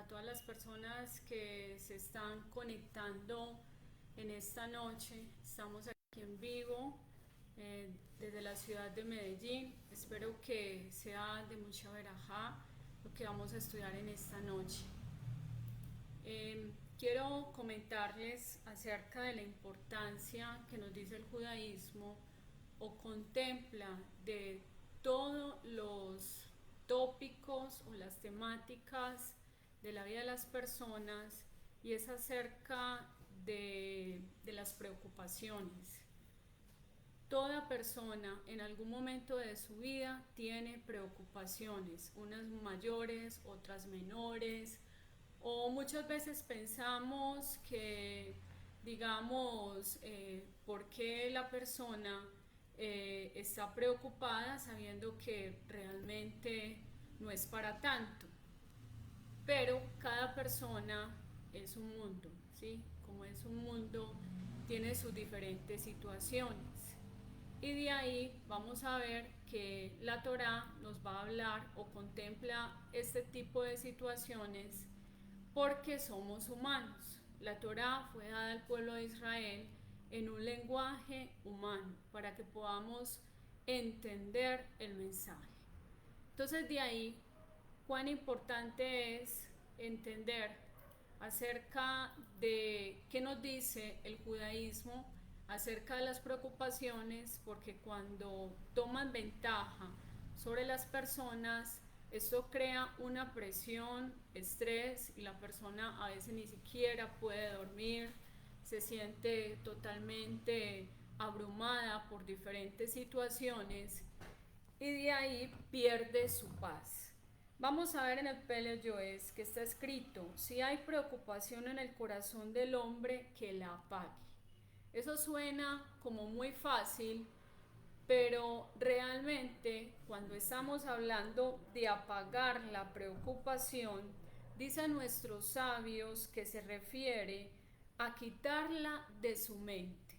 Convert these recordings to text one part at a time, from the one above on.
para todas las personas que se están conectando en esta noche. Estamos aquí en vivo desde la ciudad de Medellín. Espero que sea de mucha verajá lo que vamos a estudiar en esta noche. Quiero comentarles acerca de la importancia que nos dice el judaísmo o contempla de todos los tópicos o las temáticas de la vida de las personas, y es acerca de las preocupaciones. Toda persona en algún momento de su vida tiene preocupaciones, unas mayores, otras menores, o muchas veces pensamos que, digamos, por qué la persona está preocupada sabiendo que realmente no es para tanto. Pero cada persona es un mundo, ¿sí? Como es un mundo, tiene sus diferentes situaciones. Y de ahí vamos a ver que la Torá nos va a hablar o contempla este tipo de situaciones porque somos humanos. La Torá fue dada al pueblo de Israel en un lenguaje humano para que podamos entender el mensaje. Entonces de ahí, cuán importante es entender acerca de qué nos dice el judaísmo acerca de las preocupaciones, porque cuando toman ventaja sobre las personas, esto crea una presión, estrés, y la persona a veces ni siquiera puede dormir, se siente totalmente abrumada por diferentes situaciones y de ahí pierde su paz. Vamos a ver en el Pele Yoes que está escrito: si hay preocupación en el corazón del hombre, que la apague. Eso suena como muy fácil, pero realmente cuando estamos hablando de apagar la preocupación, dicen nuestros sabios que se refiere a quitarla de su mente.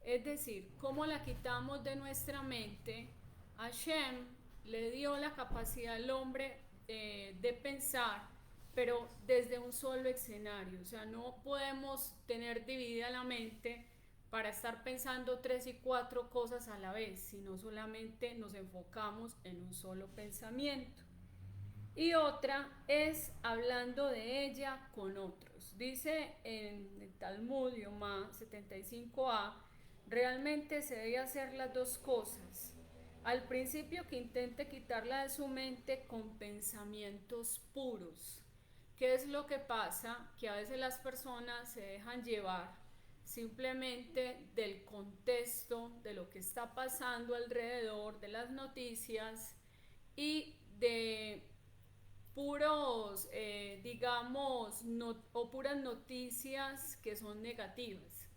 Es decir, ¿cómo la quitamos de nuestra mente? Hashem le dio la capacidad al hombre de pensar, pero desde un solo escenario. O sea, no podemos tener dividida la mente para estar pensando tres y cuatro cosas a la vez, sino solamente nos enfocamos en un solo pensamiento. Y otra es hablando de ella con otros. Dice en el Talmud Yomá 75a, realmente se debe hacer las dos cosas. Al principio, que intente quitarla de su mente con pensamientos puros. ¿Qué es lo que pasa? Que a veces las personas se dejan llevar simplemente del contexto, de lo que está pasando alrededor, de las noticias y de puros, digamos, o puras noticias que son negativas.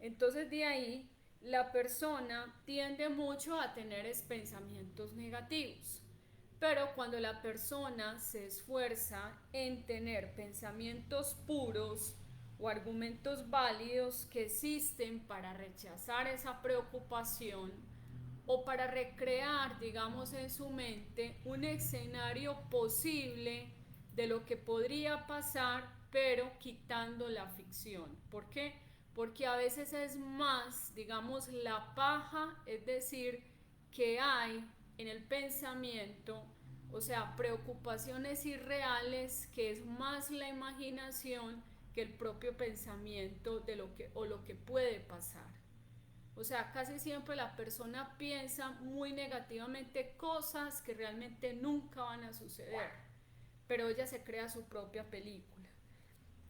Entonces de ahí la persona tiende mucho a tener pensamientos negativos. Pero cuando la persona se esfuerza en tener pensamientos puros o argumentos válidos que existen para rechazar esa preocupación, o para recrear, digamos, en su mente un escenario posible de lo que podría pasar, pero quitando la ficción. ¿Por qué? Porque a veces es más, digamos, la paja, es decir, que hay en el pensamiento, o sea, preocupaciones irreales, que es más la imaginación que el propio pensamiento de lo que o lo que puede pasar. O sea, casi siempre la persona piensa muy negativamente cosas que realmente nunca van a suceder, pero ella se crea su propia película.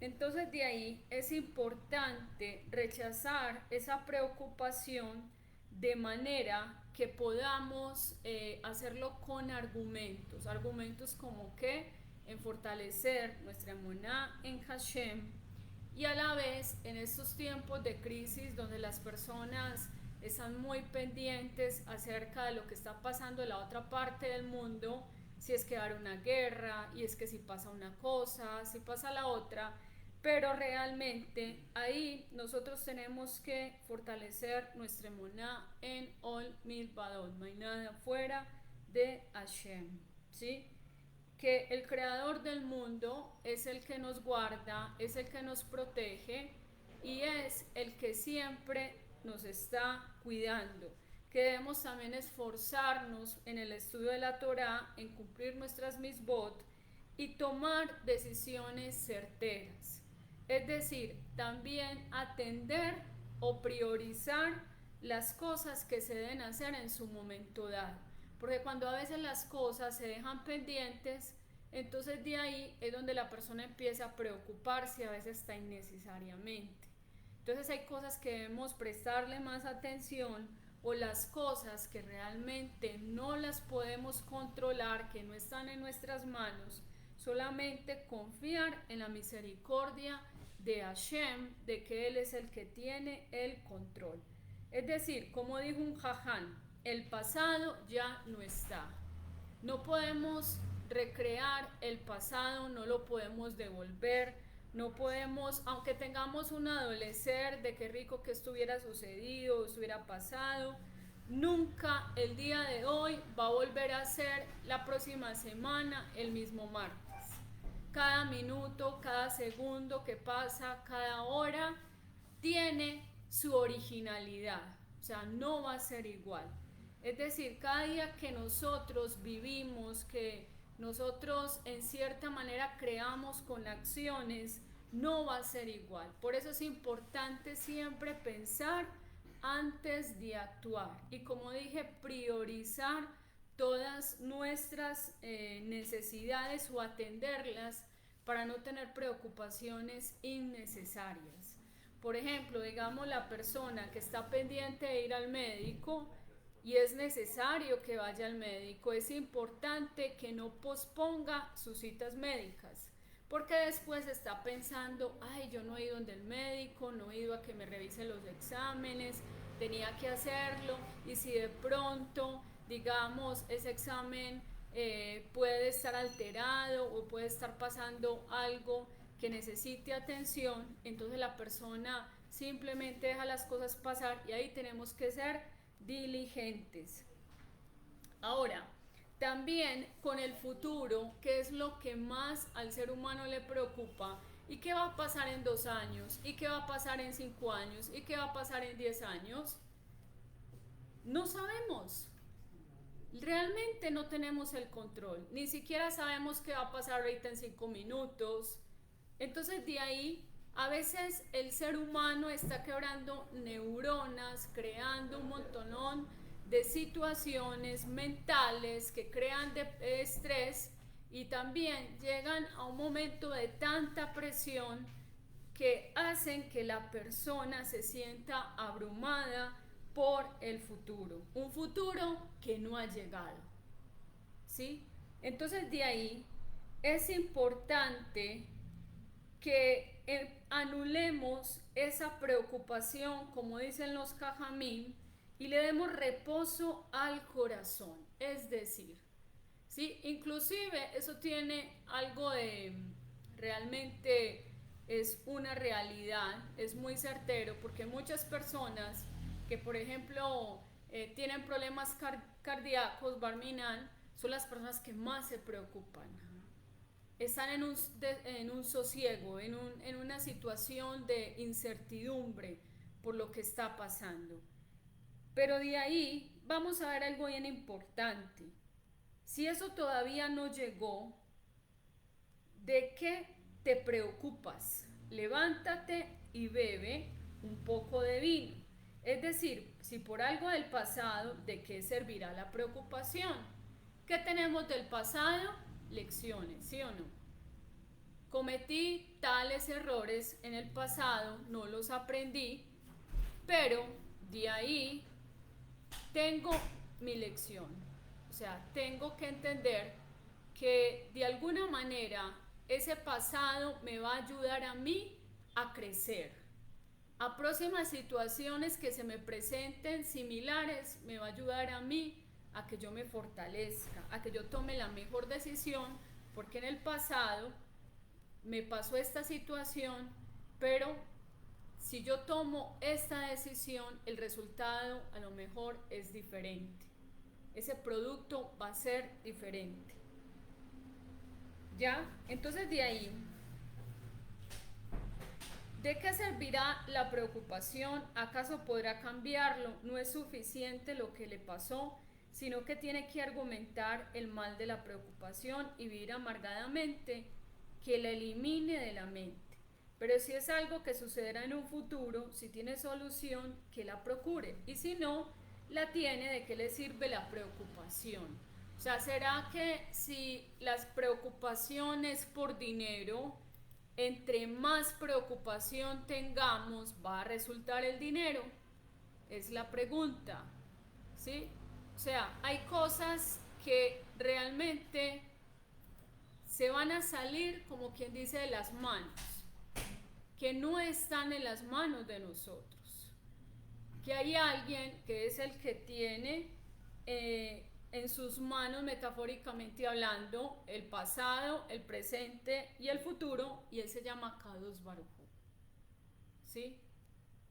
Entonces de ahí es importante rechazar esa preocupación de manera que podamos hacerlo con argumentos, argumentos como que en fortalecer nuestra emuná en Hashem, y a la vez en estos tiempos de crisis donde las personas están muy pendientes acerca de lo que está pasando en la otra parte del mundo, si es que va a haber una guerra, y es que si pasa una cosa, si pasa la otra, pero realmente ahí nosotros tenemos que fortalecer nuestra emuná en Ol Milvadot, no hay nada fuera de Hashem, ¿sí? que el creador del mundo es el que nos guarda, es el que nos protege y es el que siempre nos está cuidando, que debemos también esforzarnos en el estudio de la Torá, en cumplir nuestras misbot y tomar decisiones certeras. Es decir, también atender o priorizar las cosas que se deben hacer en su momento dado. Porque cuando a veces las cosas se dejan pendientes, entonces de ahí es donde la persona empieza a preocuparse, a veces está innecesariamente. Entonces hay cosas que debemos prestarle más atención o las cosas que realmente no las podemos controlar, que no están en nuestras manos, solamente confiar en la misericordia de Hashem, de que Él es el que tiene el control. Es decir, como dijo un jaján, el pasado ya no está. No podemos recrear el pasado, no lo podemos devolver, no podemos, aunque tengamos un adolecer de qué rico que esto hubiera sucedido, estuviera pasado, nunca el día de hoy va a volver a ser la próxima semana el mismo martes. Cada minuto, cada segundo que pasa, cada hora tiene su originalidad, o sea, no va a ser igual. Es decir, cada día que nosotros vivimos, que nosotros en cierta manera creamos con acciones, no va a ser igual. Por eso es importante siempre pensar antes de actuar y, como dije, priorizar todas nuestras necesidades o atenderlas para no tener preocupaciones innecesarias. Por ejemplo, digamos la persona que está pendiente de ir al médico y es necesario que vaya al médico, es importante que no posponga sus citas médicas, porque después está pensando, ay, yo no he ido donde el médico, no he ido a que me revise los exámenes, tenía que hacerlo, y si de pronto, digamos, ese examen puede estar alterado o puede estar pasando algo que necesite atención, entonces la persona simplemente deja las cosas pasar y ahí tenemos que ser diligentes. Ahora, también con el futuro, ¿qué es lo que más al ser humano le preocupa? ¿Y qué va a pasar en 2 años? ¿Y qué va a pasar en 5 años? ¿Y qué va a pasar en 10 años? No sabemos. Realmente no tenemos el control. Ni siquiera sabemos qué va a pasar ahorita en 5 minutos. Entonces de ahí a veces el ser humano está quebrando neuronas, creando un montonón de situaciones mentales que crean estrés y también llegan a un momento de tanta presión que hacen que la persona se sienta abrumada por el futuro, un futuro que no ha llegado, ¿sí? Entonces de ahí es importante que anulemos esa preocupación, como dicen los jajamín, y le demos reposo al corazón. Es decir, ¿sí? Inclusive eso tiene algo de, realmente es una realidad, es muy certero, porque muchas personas que, por ejemplo, tienen problemas cardíacos, Barminan, son las personas que más se preocupan. Están en un sosiego, en una situación de incertidumbre por lo que está pasando. Pero de ahí vamos a ver algo bien importante. Si eso todavía no llegó, ¿de qué te preocupas? Levántate y bebe un poco de vino. Es decir, si por algo del pasado, ¿de qué servirá la preocupación? ¿Qué tenemos del pasado? Lecciones, ¿sí o no? Cometí tales errores en el pasado, no los aprendí, pero de ahí tengo mi lección. O sea, tengo que entender que de alguna manera ese pasado me va a ayudar a mí a crecer. A próximas situaciones que se me presenten similares, me va a ayudar a mí a que yo me fortalezca, a que yo tome la mejor decisión, porque en el pasado me pasó esta situación, pero si yo tomo esta decisión, el resultado a lo mejor es diferente. Ese producto va a ser diferente. ¿Ya? Entonces de ahí, ¿de qué servirá la preocupación? ¿Acaso podrá cambiarlo? No es suficiente lo que le pasó, sino que tiene que argumentar el mal de la preocupación y vivir amargadamente, que la elimine de la mente. Pero si es algo que sucederá en un futuro, si tiene solución, que la procure. Y si no, la tiene, ¿de qué le sirve la preocupación? O sea, ¿será que si las preocupaciones por dinero, entre más preocupación tengamos, va a resultar el dinero? Es la pregunta, ¿sí? O sea, hay cosas que realmente se van a salir, como quien dice, de las manos, que no están en las manos de nosotros. Que hay alguien que es el que tiene en sus manos, metafóricamente hablando, el pasado, el presente y el futuro, y él se llama Kadosh Baruj Hu. ¿Sí?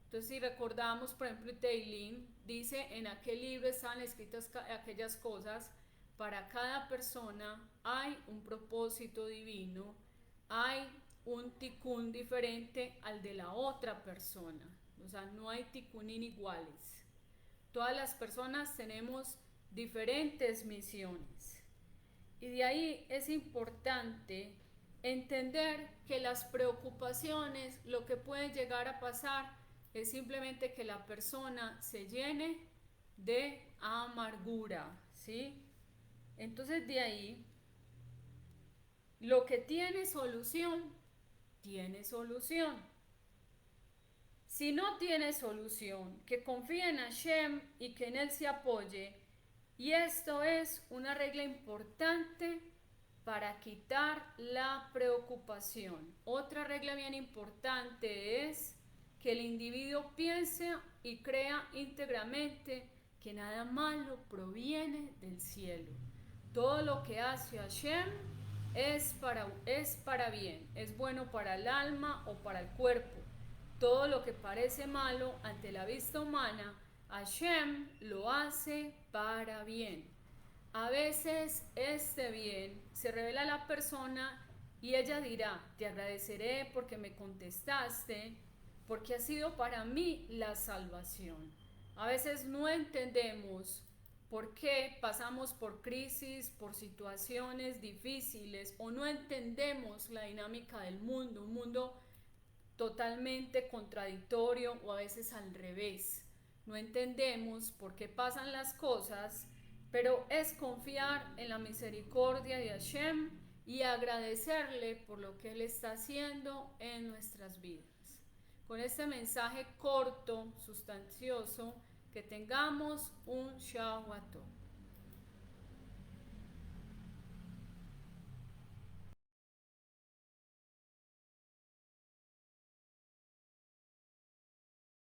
Entonces, si recordamos, por ejemplo, Teilim dice, en aquel libro están escritas aquellas cosas, para cada persona hay un propósito divino, hay un tikkun diferente al de la otra persona. O sea, no hay tikkunin iguales. Todas las personas tenemos diferentes misiones. Y de ahí es importante entender que las preocupaciones, lo que puede llegar a pasar es simplemente que la persona se llene de amargura, ¿sí? Entonces de ahí, lo que tiene solución, tiene solución. Si no tiene solución, que confíe en Hashem y que en Él se apoye. Y esto es una regla importante para quitar la preocupación. Otra regla bien importante es que el individuo piense y crea íntegramente que nada malo proviene del cielo. Todo lo que hace Hashem es para bien, es bueno para el alma o para el cuerpo. Todo lo que parece malo ante la vista humana, Hashem lo hace para bien. A veces este bien se revela a la persona y ella dirá, te agradeceré porque me contestaste, porque ha sido para mí la salvación. A veces no entendemos por qué pasamos por crisis, por situaciones difíciles, o no entendemos la dinámica del mundo, un mundo totalmente contradictorio o a veces al revés. No entendemos por qué pasan las cosas, pero es confiar en la misericordia de Hashem y agradecerle por lo que Él está haciendo en nuestras vidas. Con este mensaje corto, sustancioso, que tengamos un Shabbat.